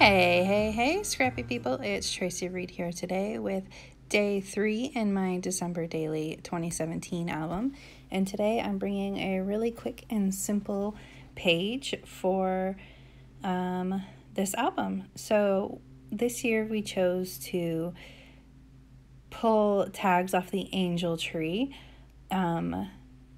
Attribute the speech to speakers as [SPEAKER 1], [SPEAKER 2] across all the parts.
[SPEAKER 1] Hey, scrappy people. It's Tracy Reed here today with day 3 in my December Daily 2017 album. And today I'm bringing a really quick and simple page for this album. So this year we chose to pull tags off the angel tree.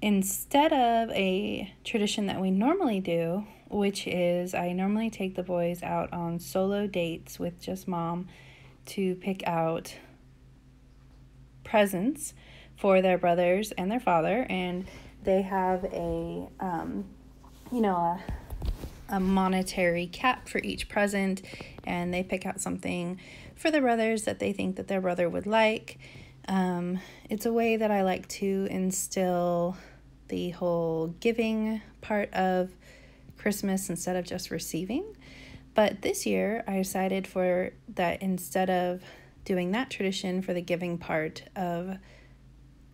[SPEAKER 1] Instead of a tradition that we normally do, which is I normally take the boys out on solo dates with just mom to pick out presents for their brothers and their father, and they have a monetary cap for each present, and they pick out something for the brothers that they think that their brother would like. It's a way that I like to instill the whole giving part of Christmas instead of just receiving. But this year I decided for that instead of doing that tradition for the giving part of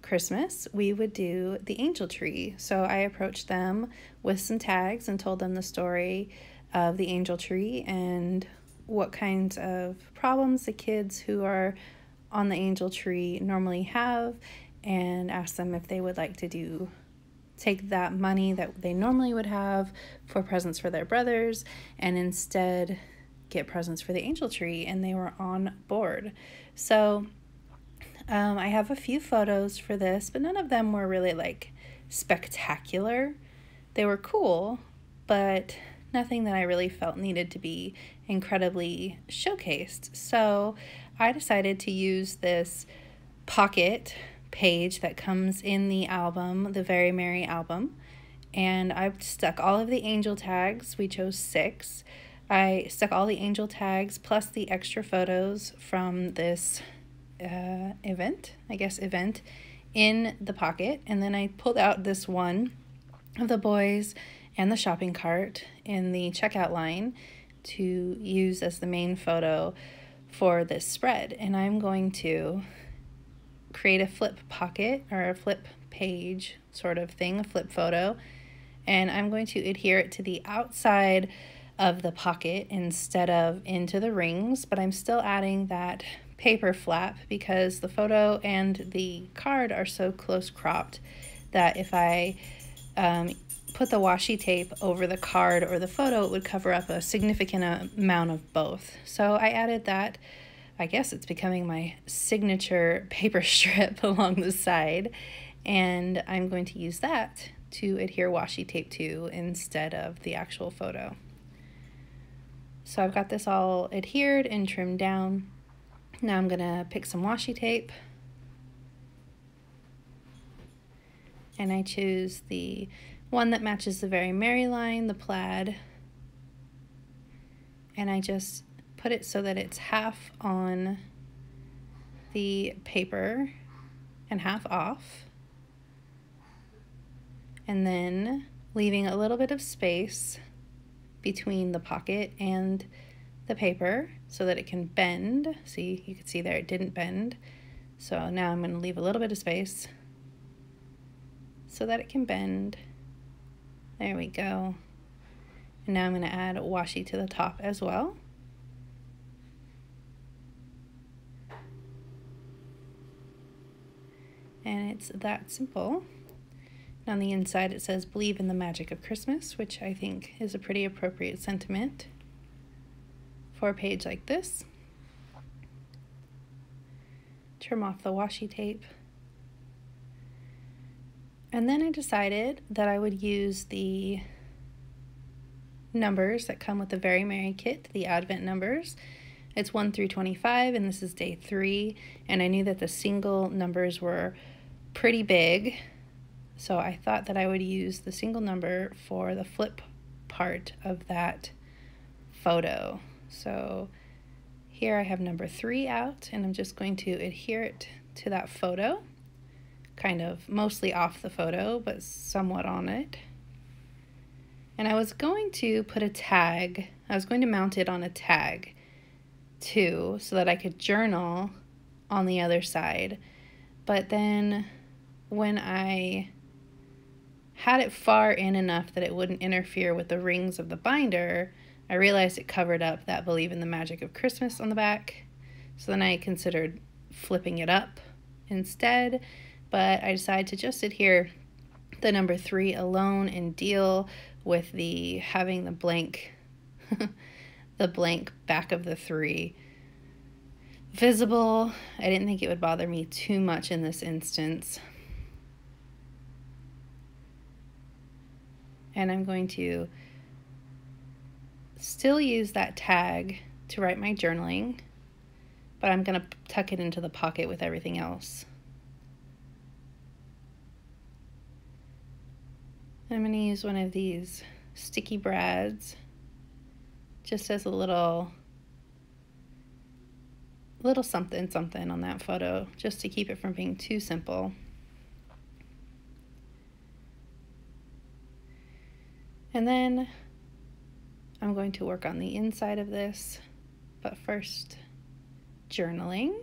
[SPEAKER 1] Christmas, we would do the angel tree. So I approached them with some tags and told them the story of the angel tree and what kinds of problems the kids who are on the angel tree normally have, and asked them if they would like to take that money that they normally would have for presents for their brothers and instead get presents for the angel tree, and they were on board. So I have a few photos for this, but none of them were really like spectacular. They were cool, but nothing that I really felt needed to be incredibly showcased. So I decided to use this pocket page that comes in the album, the Very Merry album, and I've stuck all of the angel tags. We chose 6. I stuck all the angel tags plus the extra photos from this event in the pocket, and then I pulled out this one of the boys and the shopping cart in the checkout line to use as the main photo for this spread. And I'm going to create a flip pocket or a flip page sort of thing, a flip photo, and I'm going to adhere it to the outside of the pocket instead of into the rings, but I'm still adding that paper flap because the photo and the card are so close cropped that if I put the washi tape over the card or the photo, it would cover up a significant amount of both. So I added that. I guess it's becoming my signature paper strip along the side, and I'm going to use that to adhere washi tape to instead of the actual photo. So I've got this all adhered and trimmed down. Now I'm gonna pick some washi tape, and I choose the one that matches the Very Merry line, the plaid, and I just put it so that it's half on the paper and half off, and then leaving a little bit of space between the pocket and the paper so that it can bend. See, you can see there it didn't bend. So now I'm going to leave a little bit of space so that it can bend. There we go. And now I'm going to add washi to the top as well. And it's that simple. And on the inside it says, "Believe in the magic of Christmas," which I think is a pretty appropriate sentiment for a page like this. Trim off the washi tape. And then I decided that I would use the numbers that come with the Very Merry kit, the Advent numbers. It's 1 through 25, and this is day 3, and I knew that the single numbers were pretty big, so I thought that I would use the single number for the flip part of that photo. So here I have number 3 out, and I'm just going to adhere it to that photo, kind of mostly off the photo, but somewhat on it. And I was going to put a tag, I was going to mount it on a tag too, so that I could journal on the other side. But then when I had it far in enough that it wouldn't interfere with the rings of the binder, I realized it covered up that Believe in the Magic of Christmas on the back. So then I considered flipping it up instead, but I decided to just adhere the number 3 alone and deal with the having the blank the blank back of the 3 visible. I didn't think it would bother me too much in this instance. And I'm going to still use that tag to write my journaling, but I'm going to tuck it into the pocket with everything else. I'm going to use one of these sticky brads just as a little something something on that photo, just to keep it from being too simple. And then I'm going to work on the inside of this, but first, journaling.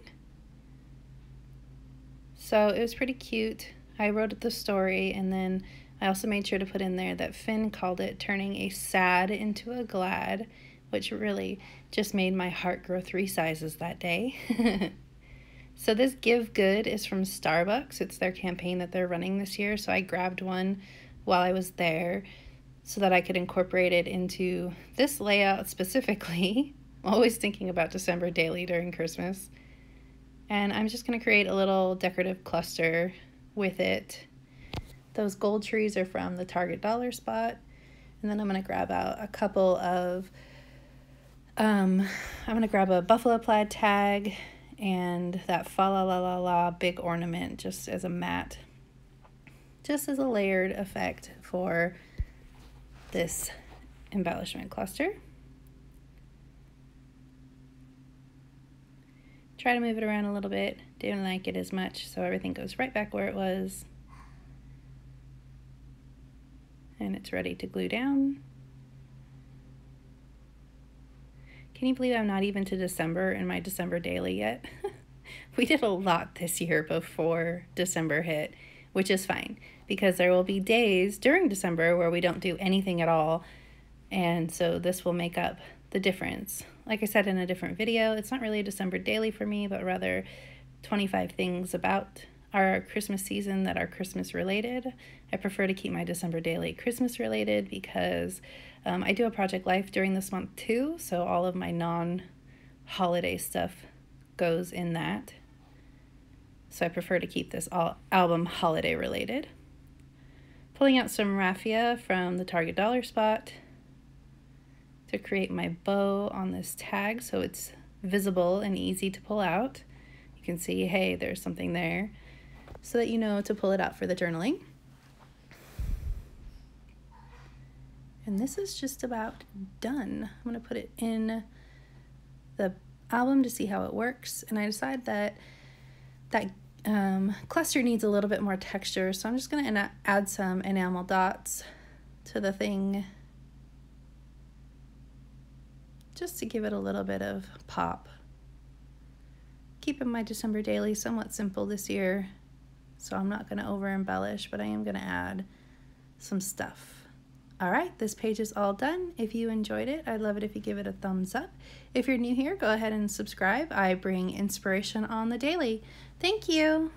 [SPEAKER 1] So it was pretty cute. I wrote the story, and then I also made sure to put in there that Finn called it turning a sad into a glad, which really just made my heart grow 3 sizes that day. So this Give Good is from Starbucks. It's their campaign that they're running this year, so I grabbed one while I was there so that I could incorporate it into this layout specifically. Always thinking about December daily during Christmas. And I'm just going to create a little decorative cluster with it. Those gold trees are from the Target dollar spot. And then I'm going to grab out a couple of, I'm going to grab a buffalo plaid tag and that fa la la la la big ornament just as a mat, just as a layered effect for this embellishment cluster. Try to move it around a little bit. Didn't like it as much, so everything goes right back where it was. And it's ready to glue down. Can you believe I'm not even to December in my December daily yet? We did a lot this year before December hit, which is fine because there will be days during December where we don't do anything at all. And so this will make up the difference. Like I said in a different video, it's not really a December daily for me, but rather 25 things about our Christmas season that are Christmas related. I prefer to keep my December daily Christmas related because I do a Project Life during this month too, so all of my non-holiday stuff goes in that. So I prefer to keep this album holiday related. Pulling out some raffia from the Target dollar spot to create my bow on this tag so it's visible and easy to pull out. You can see, hey, there's something there, so that you know to pull it out for the journaling. And this is just about done. I'm gonna put it in the album to see how it works, and I decided that cluster needs a little bit more texture, so I'm just gonna add some enamel dots to the thing just to give it a little bit of pop. Keeping my December daily somewhat simple this year, so I'm not gonna over embellish, but I am gonna add some stuff. All right, this page is all done. If you enjoyed it, I'd love it if you give it a thumbs up. If you're new here, go ahead and subscribe. I bring inspiration on the daily. Thank you.